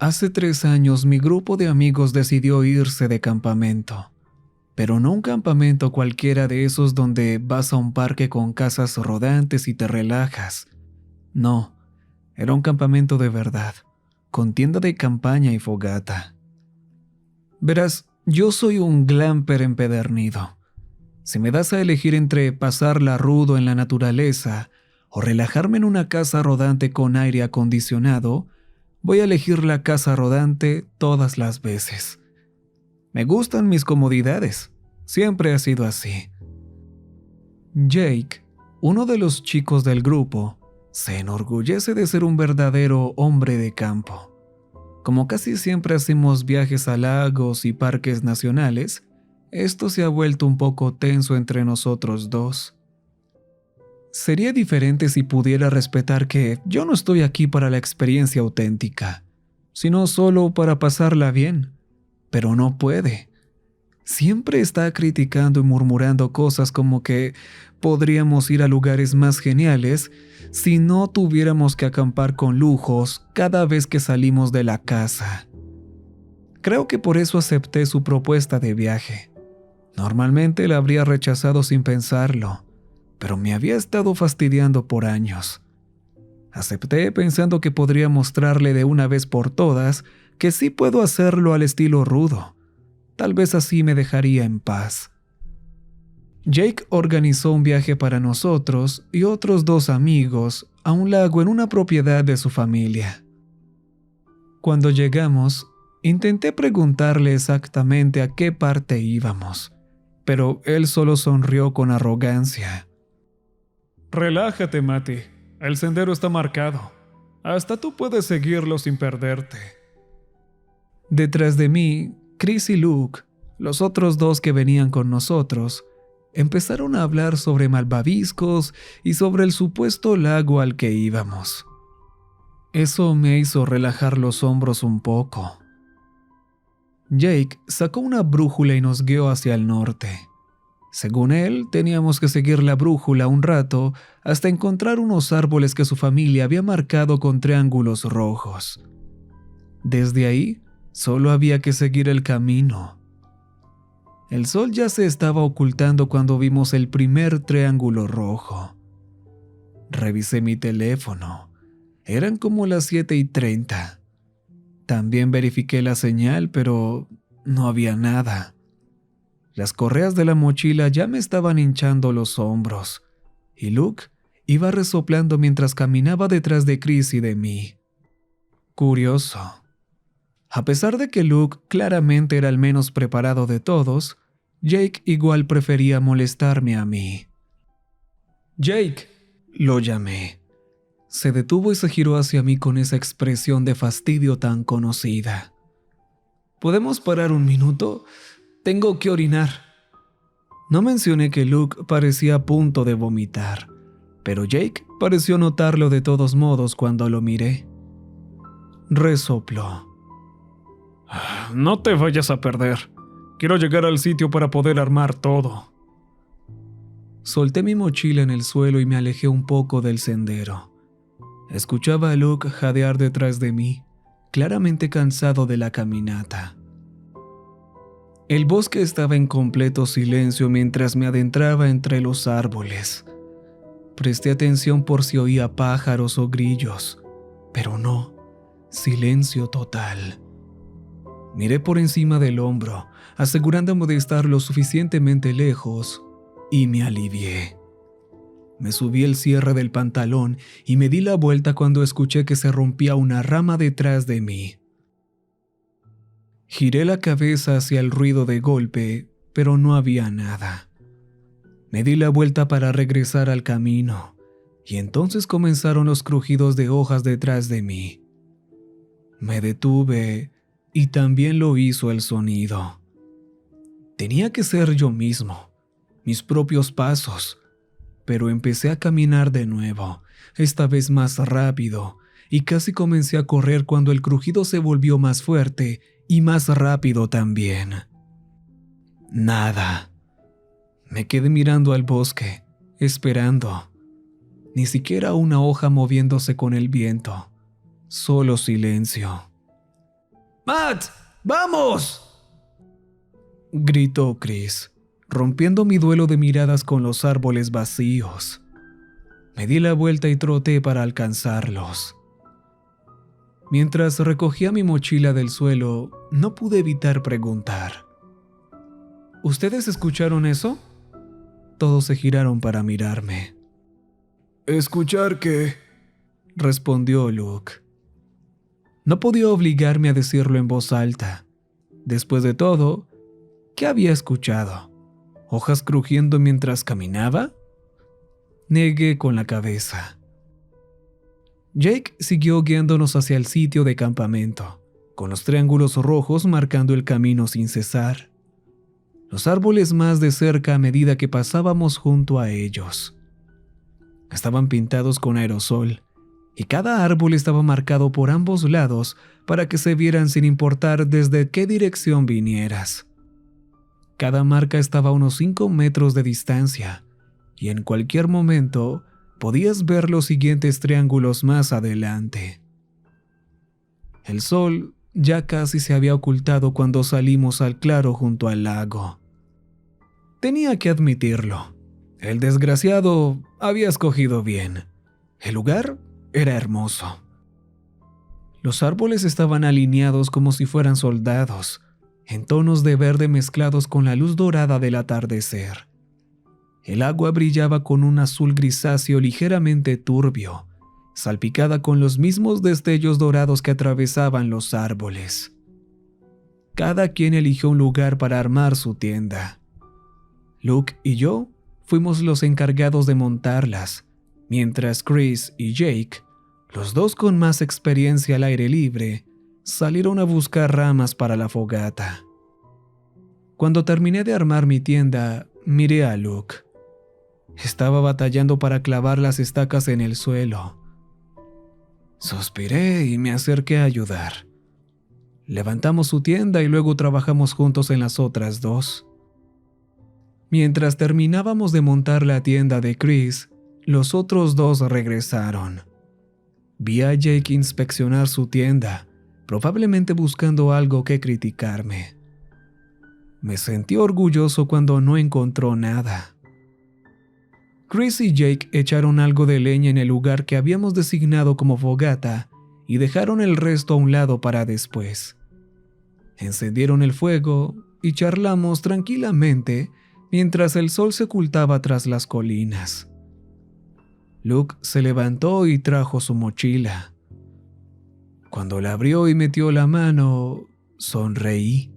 Hace 3 años mi grupo de amigos decidió irse de campamento, pero no un campamento cualquiera de esos donde vas a un parque con casas rodantes y te relajas. No, era un campamento de verdad, con tienda de campaña y fogata. Verás, yo soy un glamper empedernido. Si me das a elegir entre pasarla rudo en la naturaleza o relajarme en una casa rodante con aire acondicionado, voy a elegir la casa rodante todas las veces. Me gustan mis comodidades. Siempre ha sido así. Jake, uno de los chicos del grupo, se enorgullece de ser un verdadero hombre de campo. Como casi siempre hacemos viajes a lagos y parques nacionales, esto se ha vuelto un poco tenso entre nosotros dos. Sería diferente si pudiera respetar que yo no estoy aquí para la experiencia auténtica, sino solo para pasarla bien, pero no puede. Siempre está criticando y murmurando cosas como que podríamos ir a lugares más geniales si no tuviéramos que acampar con lujos cada vez que salimos de la casa. Creo que por eso acepté su propuesta de viaje. Normalmente la habría rechazado sin pensarlo, pero me había estado fastidiando por años. Acepté pensando que podría mostrarle de una vez por todas que sí puedo hacerlo al estilo rudo. Tal vez así me dejaría en paz. Jake organizó un viaje para nosotros y otros 2 amigos a un lago en una propiedad de su familia. Cuando llegamos, intenté preguntarle exactamente a qué parte íbamos, pero él solo sonrió con arrogancia. Relájate, Matty. El sendero está marcado. Hasta tú puedes seguirlo sin perderte. Detrás de mí, Chris y Luke, los otros 2 que venían con nosotros, empezaron a hablar sobre malvaviscos y sobre el supuesto lago al que íbamos. Eso me hizo relajar los hombros un poco. Jake sacó una brújula y nos guió hacia el norte. Según él, teníamos que seguir la brújula un rato hasta encontrar unos árboles que su familia había marcado con triángulos rojos. Desde ahí, solo había que seguir el camino. El sol ya se estaba ocultando cuando vimos el primer triángulo rojo. Revisé mi teléfono. Eran como las 7:30. También verifiqué la señal, pero no había nada. Las correas de la mochila ya me estaban hinchando los hombros, y Luke iba resoplando mientras caminaba detrás de Chris y de mí. Curioso. A pesar de que Luke claramente era el menos preparado de todos, Jake igual prefería molestarme a mí. «Jake», lo llamé. Se detuvo y se giró hacia mí con esa expresión de fastidio tan conocida. «¿Podemos parar un minuto? Tengo que orinar». No mencioné que Luke parecía a punto de vomitar, pero Jake pareció notarlo de todos modos cuando lo miré. Resopló. «No te vayas a perder. Quiero llegar al sitio para poder armar todo». Solté mi mochila en el suelo y me alejé un poco del sendero. Escuchaba a Luke jadear detrás de mí, claramente cansado de la caminata. El bosque estaba en completo silencio mientras me adentraba entre los árboles. Presté atención por si oía pájaros o grillos, pero no, silencio total. Miré por encima del hombro, asegurándome de estar lo suficientemente lejos, y me alivié. Me subí el cierre del pantalón y me di la vuelta cuando escuché que se rompía una rama detrás de mí. Giré la cabeza hacia el ruido de golpe, pero no había nada. Me di la vuelta para regresar al camino, y entonces comenzaron los crujidos de hojas detrás de mí. Me detuve, y también lo hizo el sonido. Tenía que ser yo mismo, mis propios pasos, pero empecé a caminar de nuevo, esta vez más rápido, y casi comencé a correr cuando el crujido se volvió más fuerte y más rápido también. Nada. Me quedé mirando al bosque, esperando. Ni siquiera una hoja moviéndose con el viento, solo silencio. ¡Matt! ¡Vamos!, gritó Chris, rompiendo mi duelo de miradas con los árboles vacíos. Me di la vuelta y troté para alcanzarlos. Mientras recogía mi mochila del suelo, no pude evitar preguntar: ¿Ustedes escucharon eso? Todos se giraron para mirarme. ¿Escuchar qué?, respondió Luke. No podía obligarme a decirlo en voz alta. Después de todo, ¿qué había escuchado? ¿Hojas crujiendo mientras caminaba? Negué con la cabeza. Jake siguió guiándonos hacia el sitio de campamento, con los triángulos rojos marcando el camino sin cesar. Los árboles más de cerca a medida que pasábamos junto a ellos. Estaban pintados con aerosol, y cada árbol estaba marcado por ambos lados para que se vieran sin importar desde qué dirección vinieras. Cada marca estaba a unos 5 metros de distancia, y en cualquier momento podías ver los siguientes triángulos más adelante. El sol ya casi se había ocultado cuando salimos al claro junto al lago. Tenía que admitirlo, el desgraciado había escogido bien. El lugar era hermoso. Los árboles estaban alineados como si fueran soldados, en tonos de verde mezclados con la luz dorada del atardecer. El agua brillaba con un azul grisáceo ligeramente turbio, salpicada con los mismos destellos dorados que atravesaban los árboles. Cada quien eligió un lugar para armar su tienda. Luke y yo fuimos los encargados de montarlas, mientras Chris y Jake, los dos con más experiencia al aire libre, salieron a buscar ramas para la fogata. Cuando terminé de armar mi tienda, miré a Luke. Estaba batallando para clavar las estacas en el suelo. Suspiré y me acerqué a ayudar. Levantamos su tienda y luego trabajamos juntos en las otras dos. Mientras terminábamos de montar la tienda de Chris, los otros dos regresaron. Vi a Jake inspeccionar su tienda, probablemente buscando algo que criticarme. Me sentí orgulloso cuando no encontró nada. Chris y Jake echaron algo de leña en el lugar que habíamos designado como fogata y dejaron el resto a un lado para después. Encendieron el fuego y charlamos tranquilamente mientras el sol se ocultaba tras las colinas. Luke se levantó y trajo su mochila. Cuando la abrió y metió la mano, sonreí.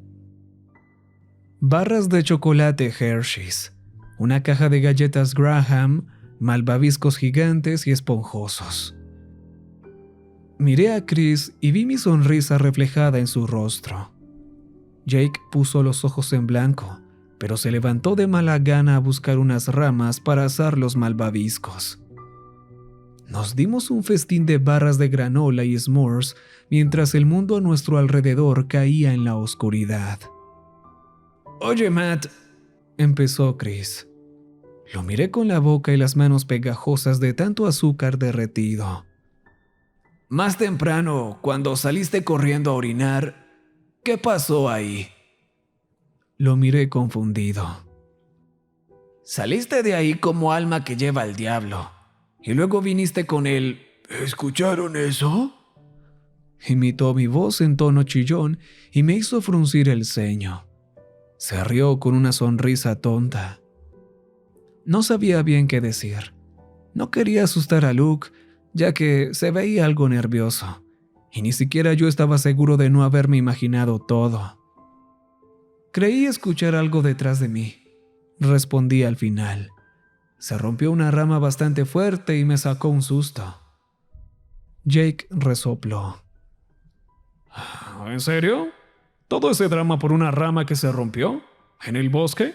Barras de chocolate Hershey's, una caja de galletas Graham, malvaviscos gigantes y esponjosos. Miré a Chris y vi mi sonrisa reflejada en su rostro. Jake puso los ojos en blanco, pero se levantó de mala gana a buscar unas ramas para asar los malvaviscos. Nos dimos un festín de barras de granola y s'mores mientras el mundo a nuestro alrededor caía en la oscuridad. «Oye, Matt», empezó Chris. Lo miré con la boca y las manos pegajosas de tanto azúcar derretido. «Más temprano, cuando saliste corriendo a orinar, ¿qué pasó ahí?». Lo miré confundido. «Saliste de ahí como alma que lleva al diablo, y luego viniste con el ¿escucharon eso?». Imitó mi voz en tono chillón y me hizo fruncir el ceño. Se rió con una sonrisa tonta. No sabía bien qué decir. No quería asustar a Luke, ya que se veía algo nervioso, y ni siquiera yo estaba seguro de no haberme imaginado todo. Creí escuchar algo detrás de mí, respondí al final. Se rompió una rama bastante fuerte y me sacó un susto. Jake resopló. ¿En serio? ¿Todo ese drama por una rama que se rompió? ¿En el bosque?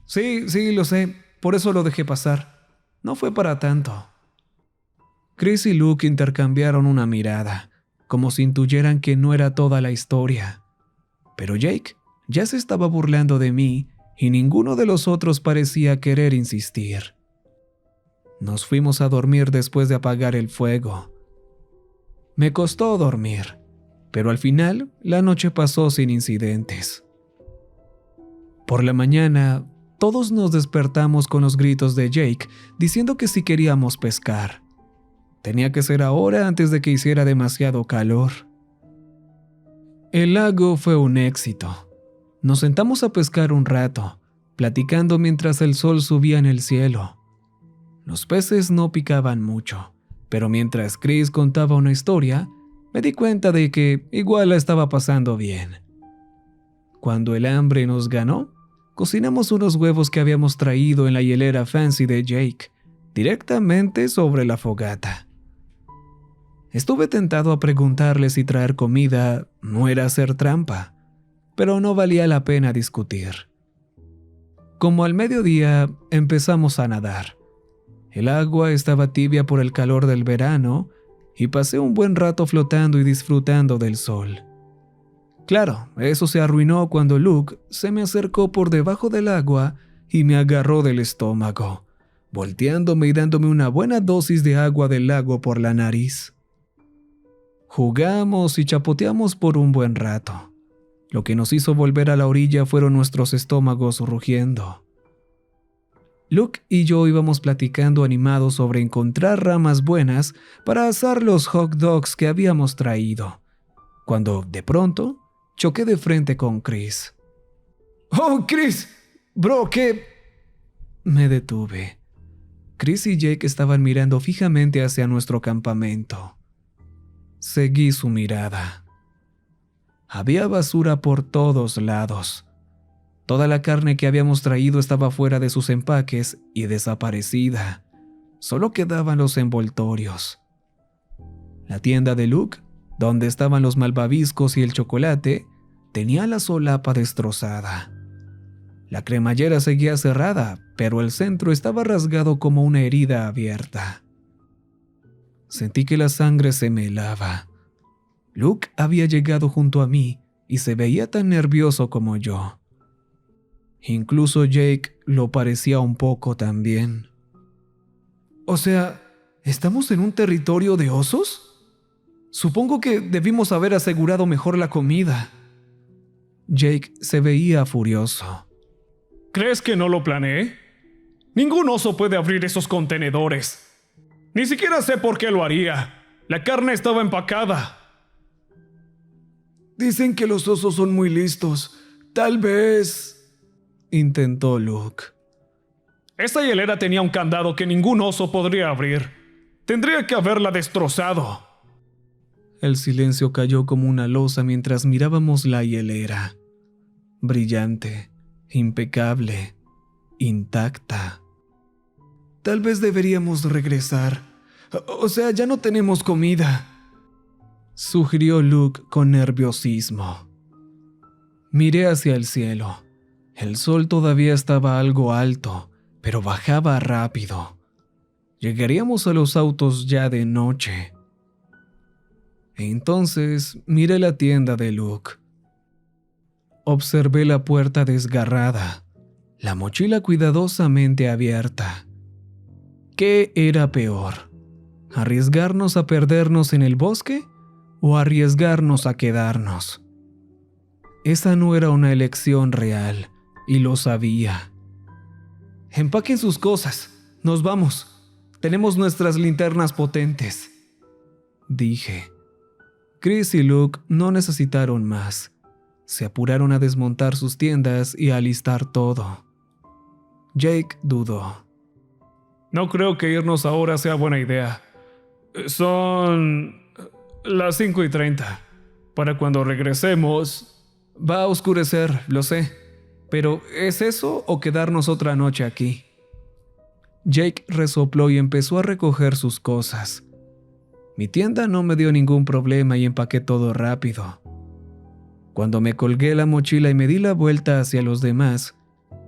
Sí, lo sé. Por eso lo dejé pasar. No fue para tanto. Chris y Luke intercambiaron una mirada, como si intuyeran que no era toda la historia. Pero Jake ya se estaba burlando de mí y ninguno de los otros parecía querer insistir. Nos fuimos a dormir después de apagar el fuego. Me costó dormir. pero al final la noche pasó sin incidentes. Por la mañana, todos nos despertamos con los gritos de Jake diciendo que si queríamos pescar. Tenía que ser ahora antes de que hiciera demasiado calor. El lago fue un éxito. Nos sentamos a pescar un rato, platicando mientras el sol subía en el cielo. Los peces no picaban mucho, pero mientras Chris contaba una historia, me di cuenta de que igual la estaba pasando bien. Cuando el hambre nos ganó, cocinamos unos huevos que habíamos traído en la hielera fancy de Jake, directamente sobre la fogata. Estuve tentado a preguntarle si traer comida no era hacer trampa, pero no valía la pena discutir. Como al mediodía empezamos a nadar. El agua estaba tibia por el calor del verano y pasé un buen rato flotando y disfrutando del sol. Claro, eso se arruinó cuando Luke se me acercó por debajo del agua y me agarró del estómago, volteándome y dándome una buena dosis de agua del lago por la nariz. Jugamos y chapoteamos por un buen rato. Lo que nos hizo volver a la orilla fueron nuestros estómagos rugiendo. Luke y yo íbamos platicando animados sobre encontrar ramas buenas para asar los hot dogs que habíamos traído, cuando, de pronto, choqué de frente con Chris. ¡Oh, Chris! Bro, ¿qué? Me detuve. Chris y Jake estaban mirando fijamente hacia nuestro campamento. Seguí su mirada. Había basura por todos lados. Toda la carne que habíamos traído estaba fuera de sus empaques y desaparecida. Solo quedaban los envoltorios. La tienda de Luke, donde estaban los malvaviscos y el chocolate, tenía la solapa destrozada. La cremallera seguía cerrada, pero el centro estaba rasgado como una herida abierta. Sentí que la sangre se me helaba. Luke había llegado junto a mí y se veía tan nervioso como yo. Incluso Jake lo parecía un poco también. O sea, ¿estamos en un territorio de osos? Supongo que debimos haber asegurado mejor la comida. Jake se veía furioso. ¿Crees que no lo planeé? Ningún oso puede abrir esos contenedores. Ni siquiera sé por qué lo haría. La carne estaba empacada. Dicen que los osos son muy listos. Tal vez... intentó Luke. Esa hielera tenía un candado que ningún oso podría abrir. Tendría que haberla destrozado. El silencio cayó como una losa mientras mirábamos la hielera. Brillante, impecable, intacta. Tal vez deberíamos regresar. O sea, ya no tenemos comida, sugirió Luke con nerviosismo. Miré hacia el cielo. El sol todavía estaba algo alto, pero bajaba rápido. Llegaríamos a los autos ya de noche. Entonces miré la tienda de Luke. Observé la puerta desgarrada, la mochila cuidadosamente abierta. ¿Qué era peor? ¿Arriesgarnos a perdernos en el bosque o arriesgarnos a quedarnos? Esa no era una elección real, y lo sabía. Empaquen sus cosas, nos vamos. Tenemos nuestras linternas potentes, dije. Chris y Luke no necesitaron más. Se apuraron a desmontar sus tiendas y a alistar todo. Jake dudó. No creo que irnos ahora sea buena idea. Son las 5:30. Para cuando regresemos... Va a oscurecer, lo sé. Pero ¿es eso o quedarnos otra noche aquí? Jake resopló y empezó a recoger sus cosas. Mi tienda no me dio ningún problema y empaqué todo rápido. Cuando me colgué la mochila y me di la vuelta hacia los demás,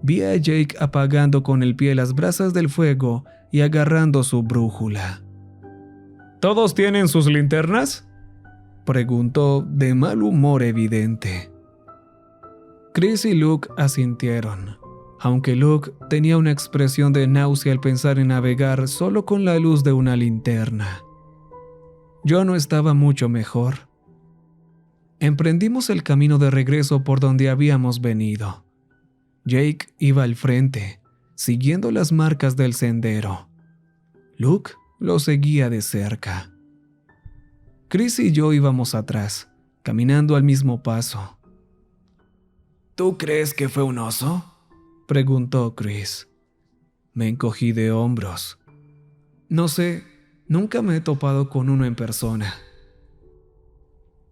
vi a Jake apagando con el pie las brasas del fuego y agarrando su brújula. ¿Todos tienen sus linternas?, preguntó de mal humor evidente. Chris y Luke asintieron, aunque Luke tenía una expresión de náusea al pensar en navegar solo con la luz de una linterna. Yo no estaba mucho mejor. Emprendimos el camino de regreso por donde habíamos venido. Jake iba al frente, siguiendo las marcas del sendero. Luke lo seguía de cerca. Chris y yo íbamos atrás, caminando al mismo paso. ¿Tú crees que fue un oso?, preguntó Chris. Me encogí de hombros. No sé, nunca me he topado con uno en persona.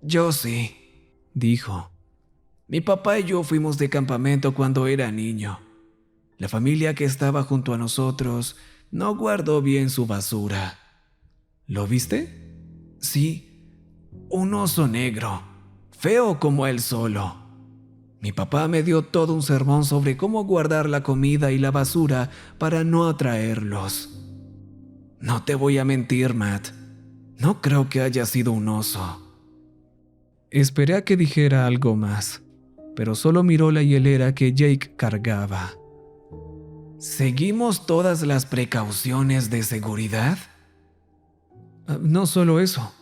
Yo sí, dijo. Mi papá y yo fuimos de campamento cuando era niño. La familia que estaba junto a nosotros no guardó bien su basura. ¿Lo viste? Sí, un oso negro, feo como él solo. Mi papá me dio todo un sermón sobre cómo guardar la comida y la basura para no atraerlos. No te voy a mentir, Matt. No creo que haya sido un oso. Esperé a que dijera algo más, pero solo miró la hielera que Jake cargaba. ¿Seguimos todas las precauciones de seguridad? No solo eso.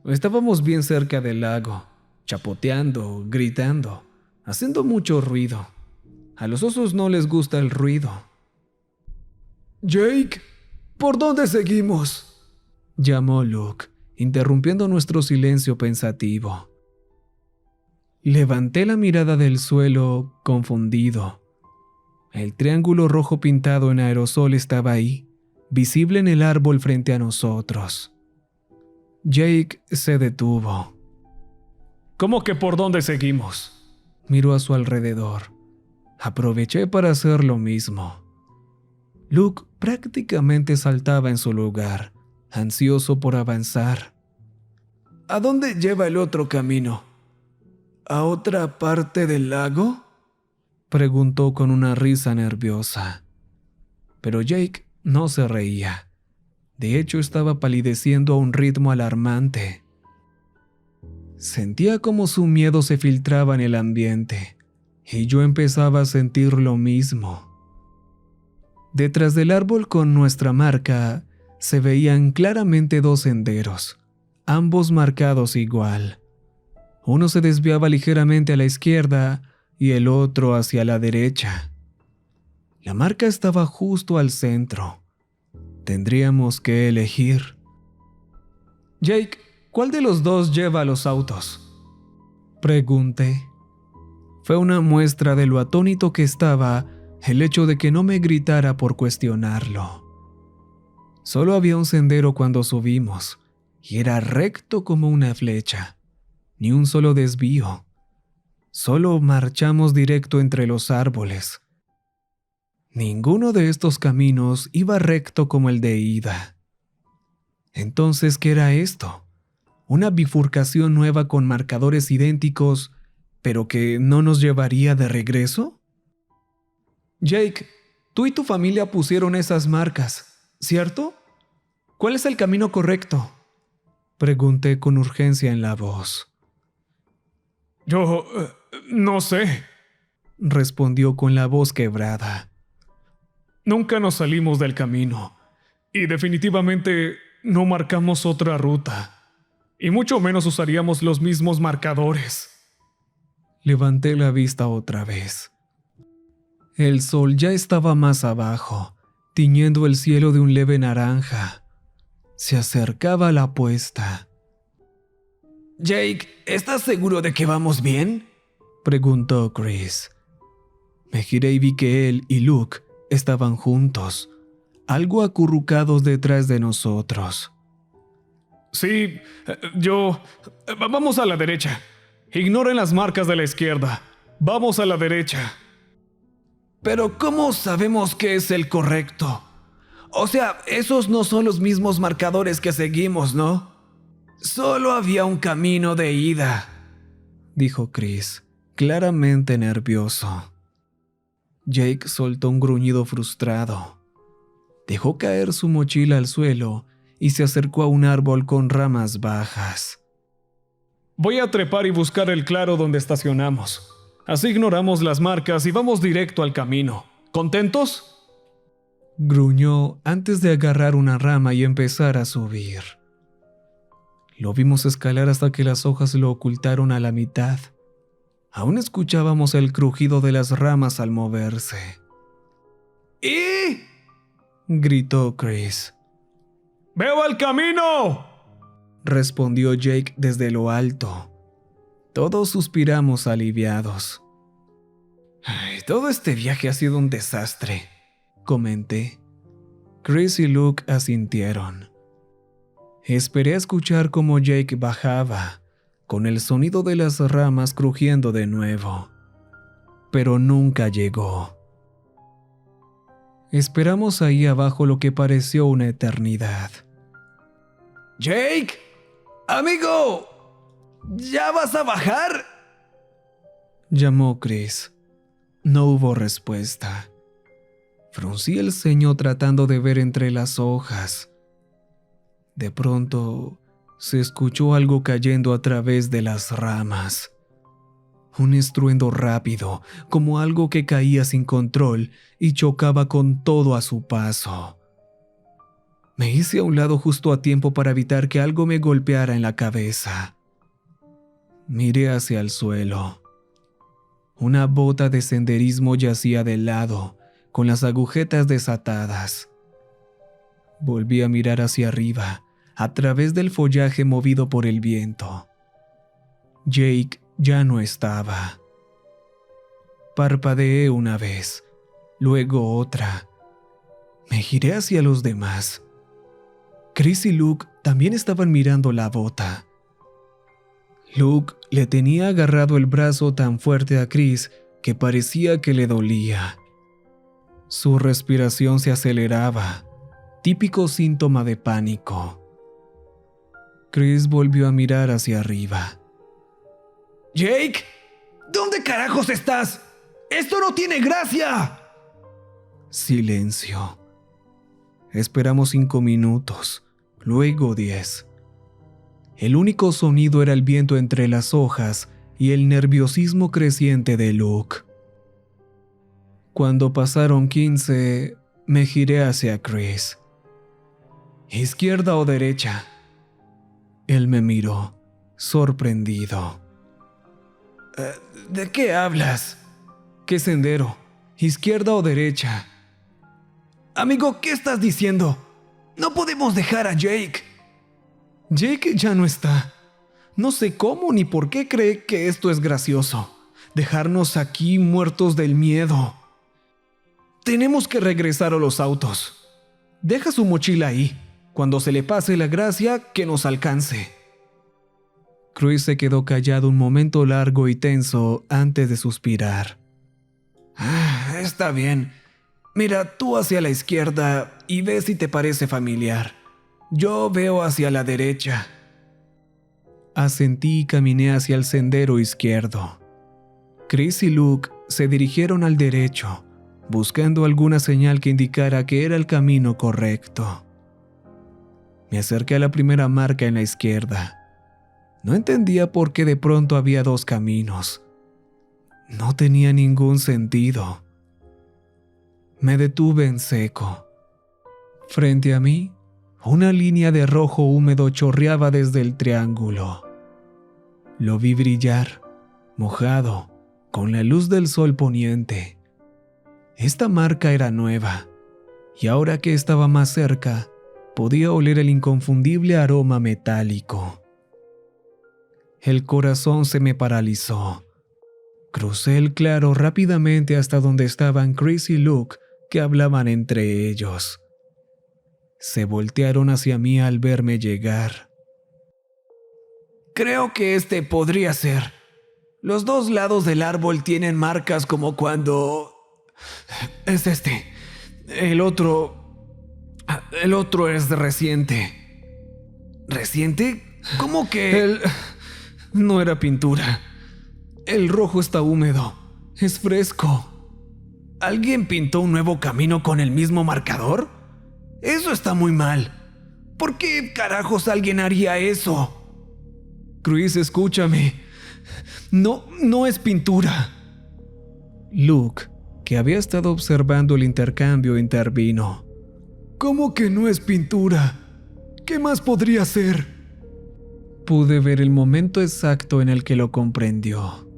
Estábamos bien cerca del lago, chapoteando, gritando, haciendo mucho ruido. A los osos no les gusta el ruido. Jake, ¿por dónde seguimos?, llamó Luke, interrumpiendo nuestro silencio pensativo. Levanté la mirada del suelo, confundido. El triángulo rojo pintado en aerosol estaba ahí, visible en el árbol frente a nosotros. Jake se detuvo. ¿Cómo que por dónde seguimos? Miró a su alrededor. Aproveché para hacer lo mismo. Luke prácticamente saltaba en su lugar, ansioso por avanzar. ¿A dónde lleva el otro camino? ¿A otra parte del lago?, preguntó con una risa nerviosa. Pero Jake no se reía. De hecho, estaba palideciendo a un ritmo alarmante. Sentía como su miedo se filtraba en el ambiente, y yo empezaba a sentir lo mismo. Detrás del árbol con nuestra marca, se veían claramente dos senderos, ambos marcados igual. Uno se desviaba ligeramente a la izquierda y el otro hacia la derecha. La marca estaba justo al centro. Tendríamos que elegir. Jake, ¿cuál de los dos lleva los autos?, pregunté. Fue una muestra de lo atónito que estaba el hecho de que no me gritara por cuestionarlo. Solo había un sendero cuando subimos, y era recto como una flecha. Ni un solo desvío. Solo marchamos directo entre los árboles. Ninguno de estos caminos iba recto como el de ida. Entonces, ¿qué era esto? ¿Una bifurcación nueva con marcadores idénticos, pero que no nos llevaría de regreso? Jake, tú y tu familia pusieron esas marcas, ¿cierto? ¿Cuál es el camino correcto?, pregunté con urgencia en la voz. Yo no sé, respondió con la voz quebrada. Nunca nos salimos del camino y definitivamente no marcamos otra ruta, y mucho menos usaríamos los mismos marcadores. Levanté la vista otra vez. El sol ya estaba más abajo, tiñendo el cielo de un leve naranja. Se acercaba la puesta. Jake, ¿estás seguro de que vamos bien?, preguntó Chris. Me giré y vi que él y Luke estaban juntos, algo acurrucados detrás de nosotros. Sí, vamos a la derecha. Ignoren las marcas de la izquierda. Vamos a la derecha. Pero ¿cómo sabemos que es el correcto? O sea, esos no son los mismos marcadores que seguimos, ¿no? Solo había un camino de ida, dijo Chris, claramente nervioso. Jake soltó un gruñido frustrado. Dejó caer su mochila al suelo y se acercó a un árbol con ramas bajas. Voy a trepar y buscar el claro donde estacionamos. Así ignoramos las marcas y vamos directo al camino. ¿Contentos?, gruñó antes de agarrar una rama y empezar a subir. Lo vimos escalar hasta que las hojas lo ocultaron a la mitad. Aún escuchábamos el crujido de las ramas al moverse. ¡Y! Gritó Chris. ¡Veo el camino!, respondió Jake desde lo alto. Todos suspiramos aliviados. Todo este viaje ha sido un desastre, comenté. Chris y Luke asintieron. Esperé a escuchar cómo Jake bajaba, con el sonido de las ramas crujiendo de nuevo. Pero nunca llegó. Esperamos ahí abajo lo que pareció una eternidad. ¡Jake! ¡Amigo! ¿Ya vas a bajar?, llamó Chris. No hubo respuesta. Fruncí el ceño tratando de ver entre las hojas. De pronto, se escuchó algo cayendo a través de las ramas. Un estruendo rápido, como algo que caía sin control y chocaba con todo a su paso. Me hice a un lado justo a tiempo para evitar que algo me golpeara en la cabeza. Miré hacia el suelo. Una bota de senderismo yacía de lado, con las agujetas desatadas. Volví a mirar hacia arriba, a través del follaje movido por el viento. Jake ya no estaba. Parpadeé una vez, luego otra. Me giré hacia los demás. Chris y Luke también estaban mirando la bota. Luke le tenía agarrado el brazo tan fuerte a Chris que parecía que le dolía. Su respiración se aceleraba, típico síntoma de pánico. Chris volvió a mirar hacia arriba. ¡Jake! ¿Dónde carajos estás? ¡Esto no tiene gracia! Silencio. Esperamos 5 minutos, luego 10. El único sonido era el viento entre las hojas y el nerviosismo creciente de Luke. Cuando pasaron 15, me giré hacia Chris. ¿Izquierda o derecha? Él me miró, sorprendido. ¿De qué hablas? ¿Qué sendero? ¿Izquierda o derecha? Amigo, ¿qué estás diciendo? No podemos dejar a Jake. Jake ya no está. No sé cómo ni por qué cree que esto es gracioso. Dejarnos aquí muertos del miedo. Tenemos que regresar a los autos. Deja su mochila ahí. Cuando se le pase la gracia, que nos alcance. Chris se quedó callado un momento largo y tenso antes de suspirar. Está bien. Mira, tú hacia la izquierda y ve si te parece familiar. Yo veo hacia la derecha. Asentí y caminé hacia el sendero izquierdo. Chris y Luke se dirigieron al derecho, buscando alguna señal que indicara que era el camino correcto. Me acerqué a la primera marca en la izquierda. No entendía por qué de pronto había 2 caminos. No tenía ningún sentido. Me detuve en seco. Frente a mí, una línea de rojo húmedo chorreaba desde el triángulo. Lo vi brillar, mojado, con la luz del sol poniente. Esta marca era nueva, y ahora que estaba más cerca, podía oler el inconfundible aroma metálico. El corazón se me paralizó. Crucé el claro rápidamente hasta donde estaban Chris y Luke, que hablaban entre ellos. Se voltearon hacia mí al verme llegar. Creo que este podría ser. Los 2 lados del árbol tienen marcas como cuando... Es este. El otro es reciente. ¿Reciente? ¿Cómo que...? No era pintura. El rojo está húmedo. Es fresco. ¿Alguien pintó un nuevo camino con el mismo marcador? Eso está muy mal. ¿Por qué carajos alguien haría eso? Chris, escúchame. No es pintura. Luke, que había estado observando el intercambio, intervino. ¿Cómo que no es pintura? ¿Qué más podría ser? Pude ver el momento exacto en el que lo comprendió.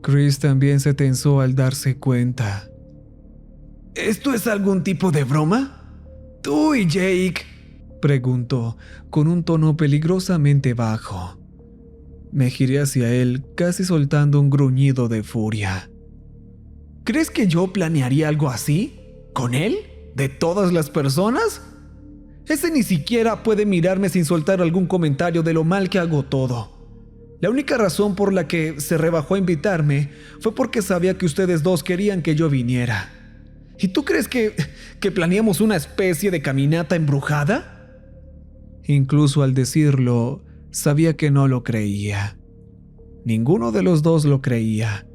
Chris también se tensó al darse cuenta. ¿Esto es algún tipo de broma? ¿Tú y Jake? Preguntó con un tono peligrosamente bajo. Me giré hacia él, casi soltando un gruñido de furia. ¿Crees que yo planearía algo así? ¿Con él? ¿De todas las personas? Ese ni siquiera puede mirarme sin soltar algún comentario de lo mal que hago todo. La única razón por la que se rebajó a invitarme fue porque sabía que ustedes dos querían que yo viniera. ¿Y tú crees que planeamos una especie de caminata embrujada? Incluso al decirlo, sabía que no lo creía. Ninguno de los dos lo creía.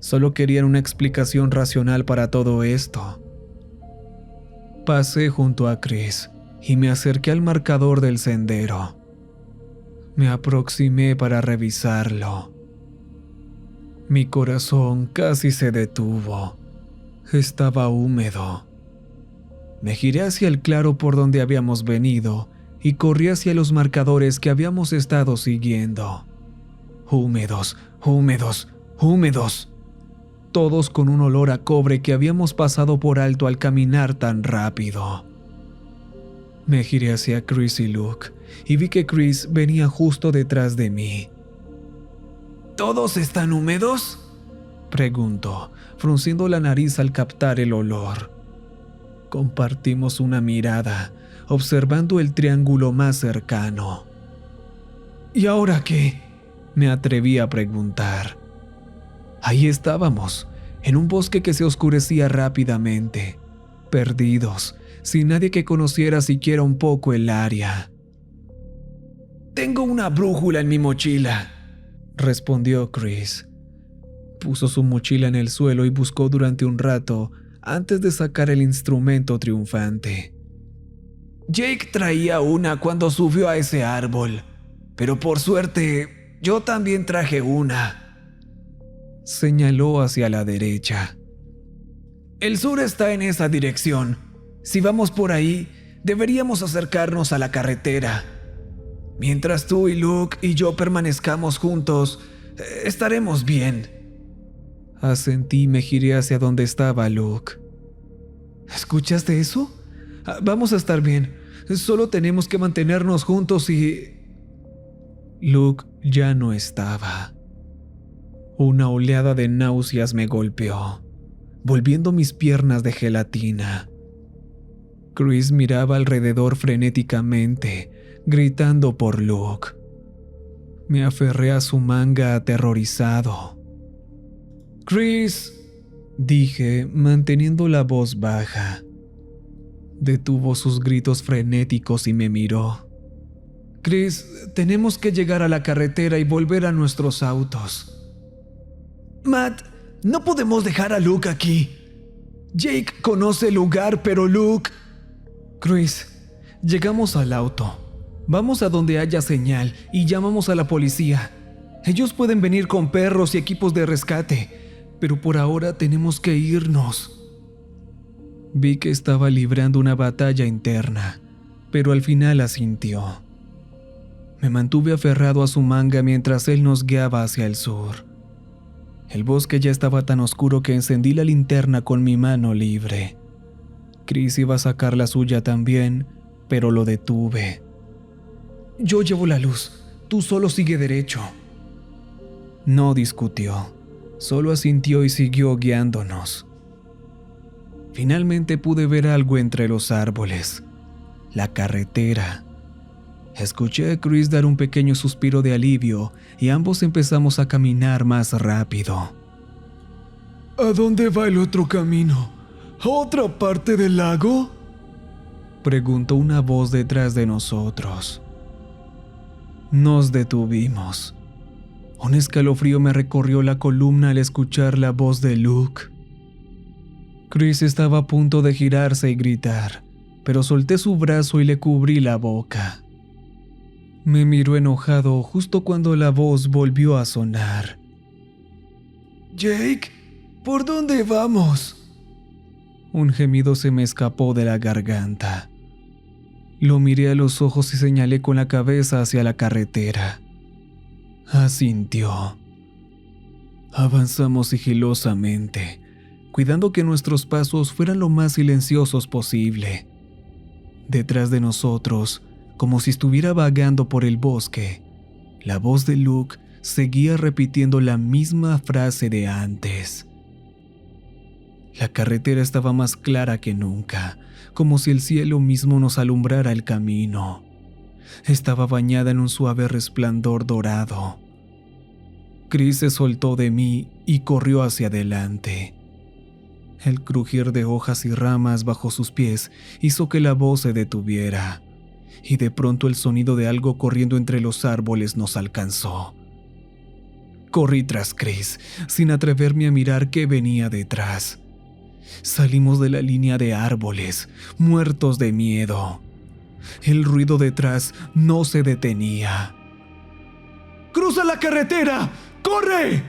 Solo querían una explicación racional para todo esto. Pasé junto a Chris y me acerqué al marcador del sendero. Me aproximé para revisarlo. Mi corazón casi se detuvo. Estaba húmedo. Me giré hacia el claro por donde habíamos venido y corrí hacia los marcadores que habíamos estado siguiendo. Húmedos, húmedos, húmedos. Todos con un olor a cobre que habíamos pasado por alto al caminar tan rápido. Me giré hacia Chris y Luke y vi que Chris venía justo detrás de mí. ¿Todos están húmedos?, preguntó, frunciendo la nariz al captar el olor. Compartimos una mirada, observando el triángulo más cercano. ¿Y ahora qué?, me atreví a preguntar. Ahí estábamos, en un bosque que se oscurecía rápidamente, perdidos, sin nadie que conociera siquiera un poco el área. «Tengo una brújula en mi mochila», respondió Chris. Puso su mochila en el suelo y buscó durante un rato antes de sacar el instrumento triunfante. «Jake traía una cuando subió a ese árbol, pero por suerte yo también traje una». Señaló hacia la derecha. «El sur está en esa dirección. Si vamos por ahí, deberíamos acercarnos a la carretera. Mientras tú y Luke y yo permanezcamos juntos, estaremos bien». Asentí y me giré hacia donde estaba Luke. ¿Escuchaste eso? Vamos a estar bien. Solo tenemos que mantenernos juntos y... Luke ya no estaba. Una oleada de náuseas me golpeó, volviendo mis piernas de gelatina. Chris miraba alrededor frenéticamente, gritando por Luke. Me aferré a su manga aterrorizado. «Chris», dije, manteniendo la voz baja. Detuvo sus gritos frenéticos y me miró. «Chris, tenemos que llegar a la carretera y volver a nuestros autos». «Matt, no podemos dejar a Luke aquí. Jake conoce el lugar, pero Luke...» «Chris, llegamos al auto. Vamos a donde haya señal y llamamos a la policía. Ellos pueden venir con perros y equipos de rescate, pero por ahora tenemos que irnos». Vi que estaba librando una batalla interna, pero al final asintió. Me mantuve aferrado a su manga mientras él nos guiaba hacia el sur. El bosque ya estaba tan oscuro que encendí la linterna con mi mano libre. Chris iba a sacar la suya también, pero lo detuve. «Yo llevo la luz, tú solo sigue derecho». No discutió, solo asintió y siguió guiándonos. Finalmente pude ver algo entre los árboles, la carretera. Escuché a Chris dar un pequeño suspiro de alivio y ambos empezamos a caminar más rápido. «¿A dónde va el otro camino? ¿A otra parte del lago?», preguntó una voz detrás de nosotros. Nos detuvimos. Un escalofrío me recorrió la columna al escuchar la voz de Luke. Chris estaba a punto de girarse y gritar, pero solté su brazo y le cubrí la boca. Me miró enojado justo cuando la voz volvió a sonar. «Jake, ¿por dónde vamos?». Un gemido se me escapó de la garganta. Lo miré a los ojos y señalé con la cabeza hacia la carretera. Asintió. Avanzamos sigilosamente, cuidando que nuestros pasos fueran lo más silenciosos posible. Detrás de nosotros, como si estuviera vagando por el bosque, la voz de Luke seguía repitiendo la misma frase de antes. La carretera estaba más clara que nunca, como si el cielo mismo nos alumbrara el camino. Estaba bañada en un suave resplandor dorado. Chris se soltó de mí y corrió hacia adelante. El crujir de hojas y ramas bajo sus pies hizo que la voz se detuviera, y de pronto el sonido de algo corriendo entre los árboles nos alcanzó. Corrí tras Chris, sin atreverme a mirar qué venía detrás. Salimos de la línea de árboles, muertos de miedo. El ruido detrás no se detenía. ¡Cruza la carretera! ¡Corre!,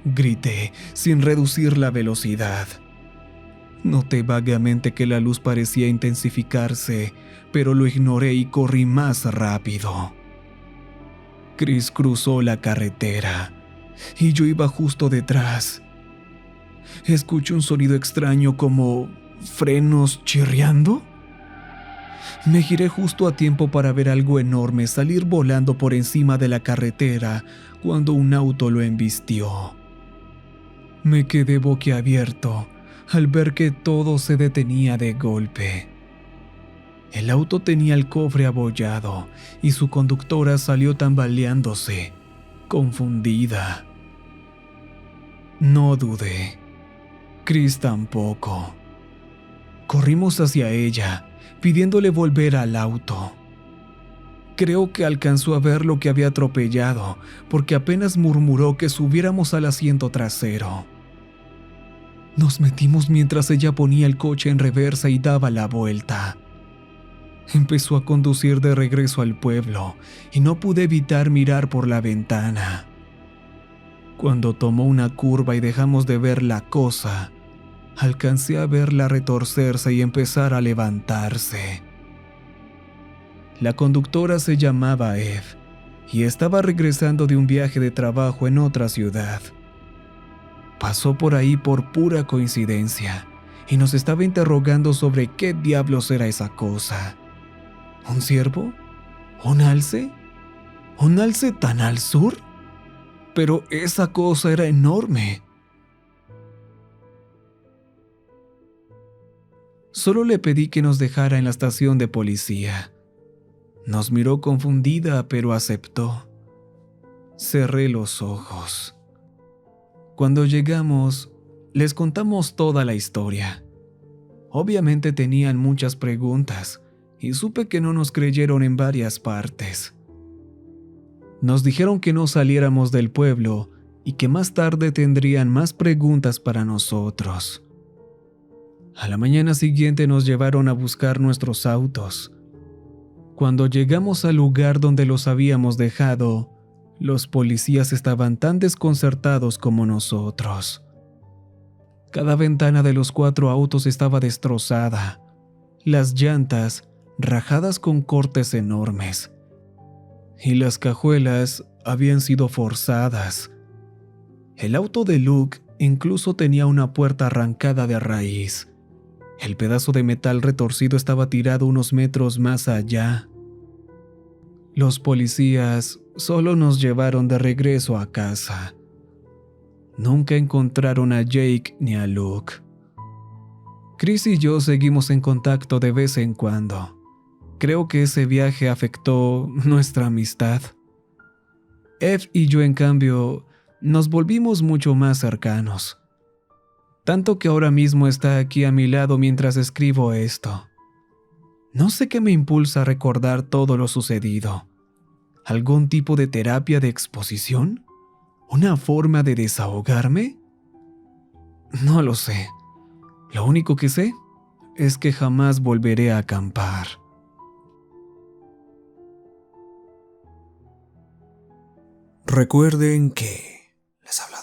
grité, sin reducir la velocidad. Noté vagamente que la luz parecía intensificarse, pero lo ignoré y corrí más rápido. Chris cruzó la carretera, y yo iba justo detrás. Escuché un sonido extraño como frenos chirriando. Me giré justo a tiempo para ver algo enorme salir volando por encima de la carretera cuando un auto lo embistió. Me quedé boquiabierto al ver que todo se detenía de golpe. El auto tenía el cofre abollado y su conductora salió tambaleándose, confundida. No dudé. Chris tampoco. Corrimos hacia ella, pidiéndole volver al auto. Creo que alcanzó a ver lo que había atropellado, porque apenas murmuró que subiéramos al asiento trasero. Nos metimos mientras ella ponía el coche en reversa y daba la vuelta. Empezó a conducir de regreso al pueblo y no pude evitar mirar por la ventana. Cuando tomó una curva y dejamos de ver la cosa, alcancé a verla retorcerse y empezar a levantarse. La conductora se llamaba Eve y estaba regresando de un viaje de trabajo en otra ciudad. Pasó por ahí por pura coincidencia y nos estaba interrogando sobre qué diablos era esa cosa. ¿Un ciervo? ¿Un alce? ¿Un alce tan al sur? Pero esa cosa era enorme. Solo le pedí que nos dejara en la estación de policía. Nos miró confundida, pero aceptó. Cerré los ojos. Cuando llegamos, les contamos toda la historia. Obviamente tenían muchas preguntas, y supe que no nos creyeron en varias partes. Nos dijeron que no saliéramos del pueblo y que más tarde tendrían más preguntas para nosotros. A la mañana siguiente nos llevaron a buscar nuestros autos. Cuando llegamos al lugar donde los habíamos dejado, los policías estaban tan desconcertados como nosotros. Cada ventana de los 4 autos estaba destrozada, las llantas rajadas con cortes enormes, y las cajuelas habían sido forzadas. El auto de Luke incluso tenía una puerta arrancada de raíz. El pedazo de metal retorcido estaba tirado unos metros más allá. Los policías solo nos llevaron de regreso a casa. Nunca encontraron a Jake ni a Luke. Chris y yo seguimos en contacto de vez en cuando. Creo que ese viaje afectó nuestra amistad. Eve y yo, en cambio, nos volvimos mucho más cercanos. Tanto que ahora mismo está aquí a mi lado mientras escribo esto. No sé qué me impulsa a recordar todo lo sucedido. ¿Algún tipo de terapia de exposición? ¿Una forma de desahogarme? No lo sé. Lo único que sé es que jamás volveré a acampar. Recuerden que les habla